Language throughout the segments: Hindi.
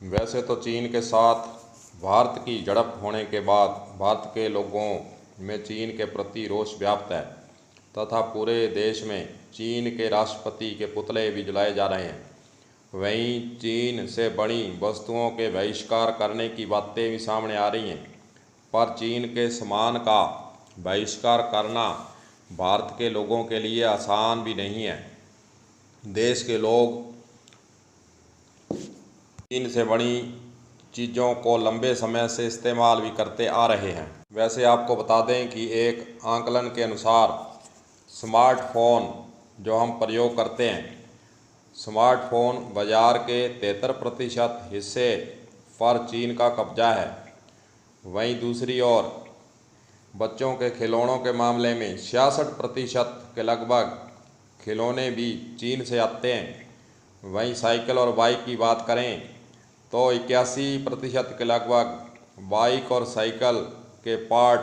वैसे तो चीन के साथ भारत की झड़प होने के बाद भारत के लोगों में चीन के प्रति रोष व्याप्त है तथा पूरे देश में चीन के राष्ट्रपति के पुतले भी जलाए जा रहे हैं। वहीं चीन से बनी वस्तुओं के बहिष्कार करने की बातें भी सामने आ रही हैं, पर चीन के सामान का बहिष्कार करना भारत के लोगों के लिए आसान भी नहीं है। देश के लोग चीन से बनी चीज़ों को लंबे समय से इस्तेमाल भी करते आ रहे हैं। वैसे आपको बता दें कि एक आंकलन के अनुसार स्मार्टफोन जो हम प्रयोग करते हैं, स्मार्टफोन बाज़ार के 73% हिस्से पर चीन का कब्जा है। वहीं दूसरी ओर बच्चों के खिलौनों के मामले में 66% के लगभग खिलौने भी चीन से आते हैं। वहीं साइकिल और बाइक की बात करें तो 81% के लगभग बाइक और साइकिल के पार्ट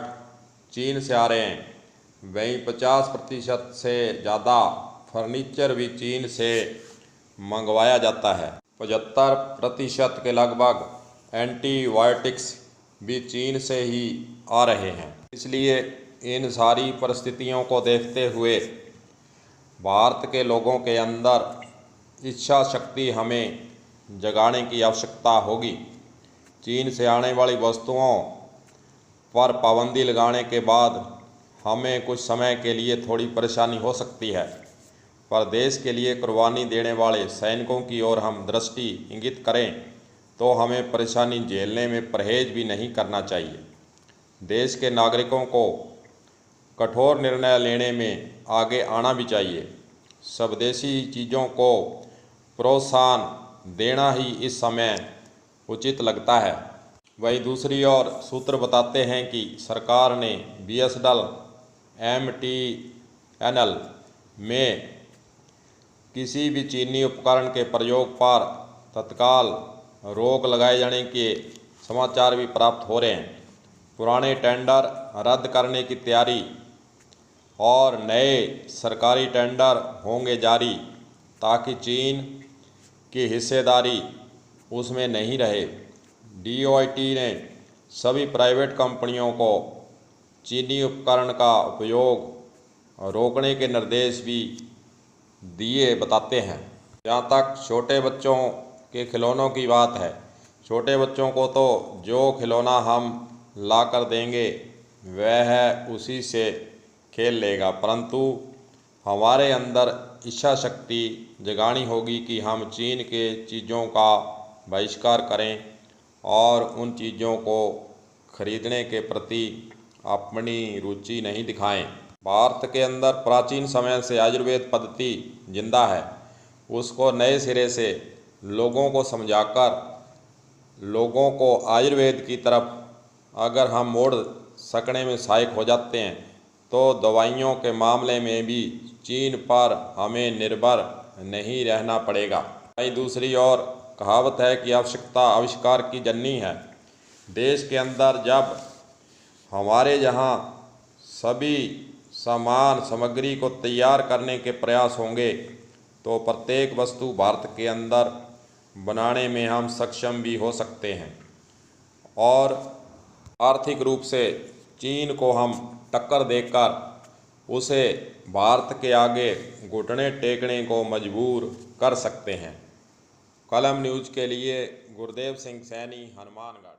चीन से आ रहे हैं। वहीं 50% से ज़्यादा फर्नीचर भी चीन से मंगवाया जाता है। 75% के लगभग एंटीबायोटिक्स भी चीन से ही आ रहे हैं। इसलिए इन सारी परिस्थितियों को देखते हुए भारत के लोगों के अंदर इच्छा शक्ति हमें जगाने की आवश्यकता होगी। चीन से आने वाली वस्तुओं पर पाबंदी लगाने के बाद हमें कुछ समय के लिए थोड़ी परेशानी हो सकती है, पर देश के लिए कुर्बानी देने वाले सैनिकों की ओर हम दृष्टि इंगित करें तो हमें परेशानी झेलने में परहेज भी नहीं करना चाहिए। देश के नागरिकों को कठोर निर्णय लेने में आगे आना भी चाहिए। स्वदेशी चीज़ों को प्रोत्साहन देना ही इस समय उचित लगता है। वहीं दूसरी ओर सूत्र बताते हैं कि सरकार ने BSNL MTNL में किसी भी चीनी उपकरण के प्रयोग पर तत्काल रोक लगाए जाने के समाचार भी प्राप्त हो रहे हैं। पुराने टेंडर रद्द करने की तैयारी और नए सरकारी टेंडर होंगे जारी ताकि चीन की हिस्सेदारी उसमें नहीं रहे। DOT ने सभी प्राइवेट कंपनियों को चीनी उपकरण का उपयोग रोकने के निर्देश भी दिए बताते हैं। जहाँ तक छोटे बच्चों के खिलौनों की बात है, छोटे बच्चों को तो जो खिलौना हम ला कर देंगे वह उसी से खेल लेगा, परंतु हमारे अंदर इच्छा शक्ति जगानी होगी कि हम चीन के चीज़ों का बहिष्कार करें और उन चीज़ों को खरीदने के प्रति अपनी रुचि नहीं दिखाएं। भारत के अंदर प्राचीन समय से आयुर्वेद पद्धति जिंदा है, उसको नए सिरे से लोगों को समझाकर लोगों को आयुर्वेद की तरफ अगर हम मोड़ सकने में सहायक हो जाते हैं तो दवाइयों के मामले में भी चीन पर हमें निर्भर नहीं रहना पड़ेगा। वहीं दूसरी ओर कहावत है कि आवश्यकता आविष्कार की जननी है। देश के अंदर जब हमारे यहाँ सभी सामान सामग्री को तैयार करने के प्रयास होंगे तो प्रत्येक वस्तु भारत के अंदर बनाने में हम सक्षम भी हो सकते हैं और आर्थिक रूप से चीन को हम टक्कर देकर उसे भारत के आगे घुटने टेकने को मजबूर कर सकते हैं। कलम न्यूज़ के लिए गुरदेव सिंह सैनी, हनुमानगढ़।